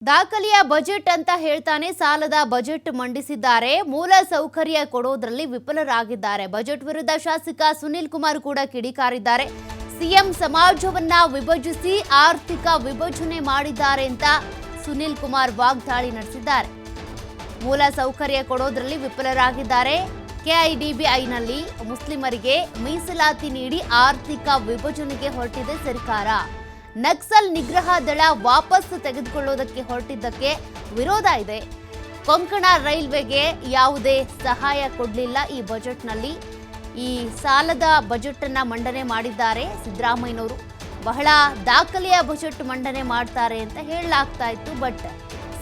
ದಾಖಲೆಯ ಬಜೆಟ್ ಅಂತ ಹೇಳ್ತಾನೆ ಸಾಲದ ಬಜೆಟ್ ಮಂಡಿಸಿದ್ದಾರೆ. ಮೂಲ ಸೌಕರ್ಯ ಕೊಡೋದ್ರಲ್ಲಿ ವಿಫಲರಾಗಿದ್ದಾರೆ. ಬಜೆಟ್ ವಿರುದ್ಧ ಶಾಸಕ ಸುನಿಲ್ ಕುಮಾರ್ ಕೂಡ ಕಿಡಿಕಾರಿದ್ದಾರೆ. ಸಿಎಂ ಸಮಾಜವನ್ನ ವಿಭಜಿಸಿ ಆರ್ಥಿಕ ವಿಭಜನೆ ಮಾಡಿದ್ದಾರೆ ಅಂತ ಸುನಿಲ್ ಕುಮಾರ್ ವಾಗ್ದಾಳಿ ನಡೆಸಿದ್ದಾರೆ. ಮೂಲ ಸೌಕರ್ಯ ಕೊಡೋದ್ರಲ್ಲಿ ವಿಫಲರಾಗಿದ್ದಾರೆ. ಕೆಐಡಿಬಿಐನಲ್ಲಿ ಮುಸ್ಲಿಮರಿಗೆ ಮೀಸಲಾತಿ ನೀಡಿ ಆರ್ಥಿಕ ವಿಭಜನೆಗೆ ಹೊರಟಿದೆ ಸರ್ಕಾರ. ನಕ್ಸಲ್ ನಿಗ್ರಹ ದಳ ವಾಪಸ್ ತೆಗೆದುಕೊಳ್ಳೋದಕ್ಕೆ ಹೊರಟಿದ್ದಕ್ಕೆ ವಿರೋಧ ಇದೆ. ಕೊಂಕಣ ರೈಲ್ವೆಗೆ ಯಾವುದೇ ಸಹಾಯ ಕೊಡಲಿಲ್ಲ. ಈ ಬಜೆಟ್ನಲ್ಲಿ ಈ ಸಾಲದ ಬಜೆಟ್ ಅನ್ನ ಮಂಡನೆ ಮಾಡಿದ್ದಾರೆ ಸಿದ್ದರಾಮಯ್ಯನವರು. ಬಹಳ ದಾಖಲೆಯ ಬಜೆಟ್ ಮಂಡನೆ ಮಾಡ್ತಾರೆ ಅಂತ ಹೇಳಲಾಗ್ತಾ ಇತ್ತು. ಬಟ್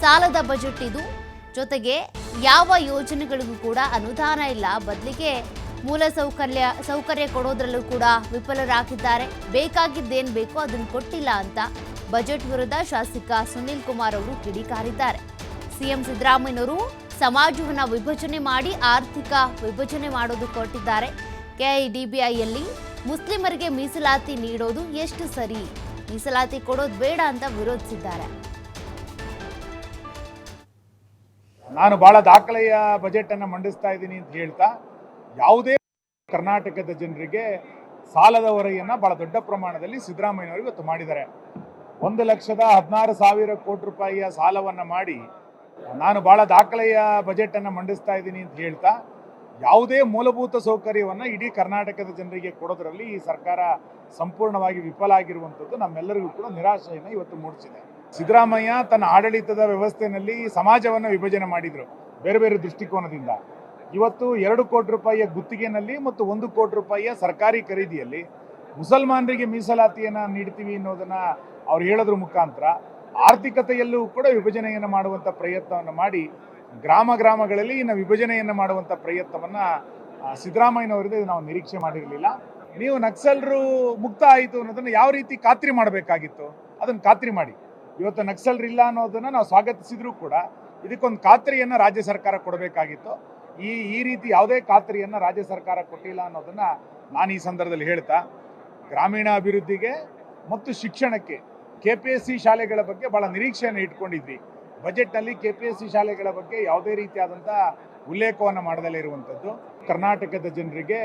ಸಾಲದ ಬಜೆಟ್ ಇದು. ಜೊತೆಗೆ ಯಾವ ಯೋಜನೆಗಳಿಗೂ ಕೂಡ ಅನುದಾನ ಇಲ್ಲ. ಬದಲಿಗೆ ಮೂಲ ಸೌಕರ್ಯ ಕೊಡೋದ್ರಲ್ಲೂ ಕೂಡ ವಿಫಲರಾಗಿದ್ದಾರೆ. ಬೇಕಾಗಿದ್ದೇನು ಬೇಕೋ ಅದನ್ನು ಕೊಟ್ಟಿಲ್ಲ ಅಂತ ಬಜೆಟ್ ವಿರುದ್ಧ ಶಾಸಕ ಸುನಿಲ್ ಕುಮಾರ್ ಅವರು ಕಿಡಿಕಾರಿದ್ದಾರೆ. ಸಿಎಂ ಸಿದ್ದರಾಮಯ್ಯನವರು ಸಮಾಜವನ್ನು ವಿಭಜನೆ ಮಾಡಿ ಆರ್ಥಿಕ ವಿಭಜನೆ ಮಾಡೋದು ಕೊಟ್ಟಿದ್ದಾರೆ. ಕೆಐಡಿಬಿಐಯಲ್ಲಿ ಮುಸ್ಲಿಮರಿಗೆ ಮೀಸಲಾತಿ ನೀಡೋದು ಎಷ್ಟು ಸರಿ, ಮೀಸಲಾತಿ ಕೊಡೋದು ಬೇಡ ಅಂತ ವಿರೋಧಿಸಿದ್ದಾರೆ. ನಾನು ಬಹಳ ದಾಖಲೆಯ ಬಜೆಟ್ ಅನ್ನು ಮಂಡಿಸ್ತಾ ಇದ್ದೀನಿ ಅಂತ ಹೇಳ್ತಾ ಯಾವುದೇ ಕರ್ನಾಟಕದ ಜನರಿಗೆ ಸಾಲದ ಹೊರೆಯನ್ನು ಬಹಳ ದೊಡ್ಡ ಪ್ರಮಾಣದಲ್ಲಿ ಸಿದ್ದರಾಮಯ್ಯನವರು ಇವತ್ತು ಮಾಡಿದ್ದಾರೆ. 1,16,000 ಕೋಟಿ ರೂಪಾಯಿಯ ಸಾಲವನ್ನು ಮಾಡಿ ನಾನು ಬಹಳ ದಾಖಲೆಯ ಬಜೆಟ್ ಅನ್ನು ಮಂಡಿಸ್ತಾ ಇದ್ದೀನಿ ಅಂತ ಹೇಳ್ತಾ ಯಾವುದೇ ಮೂಲಭೂತ ಸೌಕರ್ಯವನ್ನು ಇಡೀ ಕರ್ನಾಟಕದ ಜನರಿಗೆ ಕೊಡೋದ್ರಲ್ಲಿ ಈ ಸರ್ಕಾರ ಸಂಪೂರ್ಣವಾಗಿ ವಿಫಲ ಆಗಿರುವಂಥದ್ದು ನಮ್ಮೆಲ್ಲರಿಗೂ ಕೂಡ ನಿರಾಶೆಯನ್ನು ಇವತ್ತು ಮೂಡಿಸಿದೆ. ಸಿದ್ದರಾಮಯ್ಯ ತನ್ನ ಆಡಳಿತದ ವ್ಯವಸ್ಥೆಯಲ್ಲಿ ಸಮಾಜವನ್ನು ವಿಭಜನೆ ಮಾಡಿದ್ರು ಬೇರೆ ಬೇರೆ ದೃಷ್ಟಿಕೋನದಿಂದ. ಇವತ್ತು 2 ಕೋಟಿ ರೂಪಾಯಿಯ ಗುತ್ತಿಗೆನಲ್ಲಿ ಮತ್ತು 1 ಕೋಟಿ ರೂಪಾಯಿಯ ಸರ್ಕಾರಿ ಖರೀದಿಯಲ್ಲಿ ಮುಸಲ್ಮಾನರಿಗೆ ಮೀಸಲಾತಿಯನ್ನು ನೀಡ್ತೀವಿ ಅನ್ನೋದನ್ನ ಅವ್ರು ಹೇಳೋದ್ರ ಮುಖಾಂತರ ಆರ್ಥಿಕತೆಯಲ್ಲೂ ಕೂಡ ವಿಭಜನೆಯನ್ನು ಮಾಡುವಂಥ ಪ್ರಯತ್ನವನ್ನು ಮಾಡಿ ಗ್ರಾಮಗಳಲ್ಲಿ ಇನ್ನು ವಿಭಜನೆಯನ್ನು ಮಾಡುವಂಥ ಪ್ರಯತ್ನವನ್ನು ಸಿದ್ದರಾಮಯ್ಯನವರಿಂದ ನಾವು ನಿರೀಕ್ಷೆ ಮಾಡಿರಲಿಲ್ಲ. ನೀವು ನಕ್ಸಲರು ಮುಕ್ತ ಆಯಿತು ಅನ್ನೋದನ್ನು ಯಾವ ರೀತಿ ಖಾತ್ರಿ ಮಾಡಬೇಕಾಗಿತ್ತು ಅದನ್ನು ಖಾತ್ರಿ ಮಾಡಿ. ಇವತ್ತು ನಕ್ಸಲರಿಲ್ಲ ಅನ್ನೋದನ್ನು ನಾವು ಸ್ವಾಗತಿಸಿದ್ರು ಕೂಡ ಇದಕ್ಕೊಂದು ಖಾತ್ರಿಯನ್ನು ರಾಜ್ಯ ಸರ್ಕಾರ ಕೊಡಬೇಕಾಗಿತ್ತು. ಈ ರೀತಿ ಯಾವುದೇ ಖಾತ್ರಿಯನ್ನು ರಾಜ್ಯ ಸರ್ಕಾರ ಕೊಟ್ಟಿಲ್ಲ ಅನ್ನೋದನ್ನ ನಾನು ಈ ಸಂದರ್ಭದಲ್ಲಿ ಹೇಳ್ತಾ, ಗ್ರಾಮೀಣ ಅಭಿವೃದ್ಧಿಗೆ ಮತ್ತು ಶಿಕ್ಷಣಕ್ಕೆ KPSC ಶಾಲೆಗಳ ಬಗ್ಗೆ ಬಹಳ ನಿರೀಕ್ಷೆಯನ್ನು ಇಟ್ಕೊಂಡಿದ್ವಿ. ಬಜೆಟ್ನಲ್ಲಿ KPSC ಶಾಲೆಗಳ ಬಗ್ಗೆ ಯಾವುದೇ ರೀತಿಯಾದಂಥ ಉಲ್ಲೇಖವನ್ನು ಮಾಡದಲ್ಲೇ ಇರುವಂಥದ್ದು. ಕರ್ನಾಟಕದ ಜನರಿಗೆ